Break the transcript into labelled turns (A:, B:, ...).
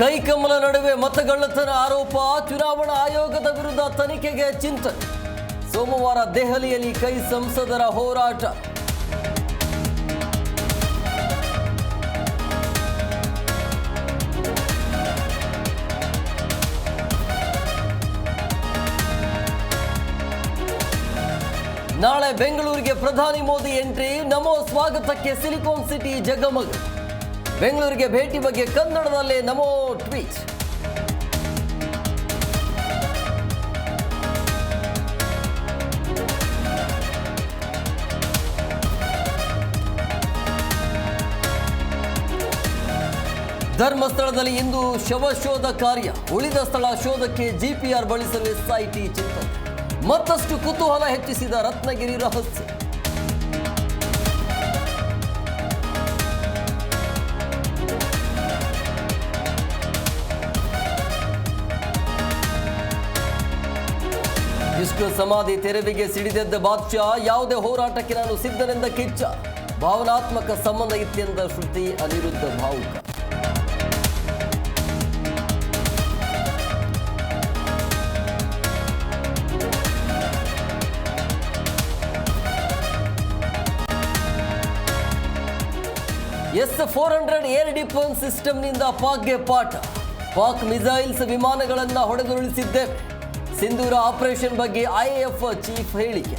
A: ಕೈಕಮಲ ನಡುವೆ ಮತಗಳ್ಳತನ ಆರೋಪ, ಚುನಾವಣಾ ಆಯೋಗದ ವಿರುದ್ಧ ತನಿಖೆಗೆ ಚಿಂತನೆ. ಸೋಮವಾರ ದೆಹಲಿಯಲ್ಲಿ ಕೈ ಸಂಸದರ ಹೋರಾಟ. ನಾಳೆ ಬೆಂಗಳೂರಿಗೆ ಪ್ರಧಾನಿ ಮೋದಿ ಎಂಟ್ರಿ, ನಮೋ ಸ್ವಾಗತಕ್ಕೆ ಸಿಲಿಕಾನ್ ಸಿಟಿ ಜಗಮಗ. ಬೆಂಗಳೂರಿಗೆ ಭೇಟಿ ಬಗ್ಗೆ ಕನ್ನಡದಲ್ಲೇ ನಮೋ ಟ್ವೀಟ್. ಧರ್ಮಸ್ಥಳದಲ್ಲಿ ಇಂದು ಶವಶೋಧ ಕಾರ್ಯ, ಉಳಿದ ಸ್ಥಳ ಶೋಧಕ್ಕೆ ಜಿಪಿಆರ್ ಬಳಸಲು ಎಸ್ಐಟಿ ಚಿಂತನೆ. ಮತ್ತಷ್ಟು ಕುತೂಹಲ ಹೆಚ್ಚಿಸಿದ ರತ್ನಗಿರಿ ರಹಸ್ಯ. ವಿಷ್ಣು ಸಮಾಧಿ ತೆರವಿಗೆ ಸಿಡಿದೆದ್ದ ಬಾದ್ಶಾ, ಯಾವುದೇ ಹೋರಾಟಕ್ಕೆ ನಾನು ಸಿದ್ಧನೆಂದ ಕಿಚ್ಚ. ಭಾವನಾತ್ಮಕ ಸಂಬಂಧ ಇತ್ತೆಂದ ಶ್ರುತಿ, ಅನಿರುದ್ಧ ಭಾವುಕ. S-400 ಏರ್ ಡಿಫೆನ್ಸ್ ಸಿಸ್ಟಮ್ನಿಂದ ಪಾಕ್ಗೆ ಪಾಠ. ಪಾಕ್ ಮಿಸೈಲ್ಸ್ ವಿಮಾನಗಳನ್ನು ಹೊಡೆದುರುಳಿಸಿದ್ದೇವೆ. ಸಿಂಧೂರ ಆಪರೇಷನ್ ಬಗ್ಗೆ IAF ಚೀಫ್ ಹೇಳಿಕೆ.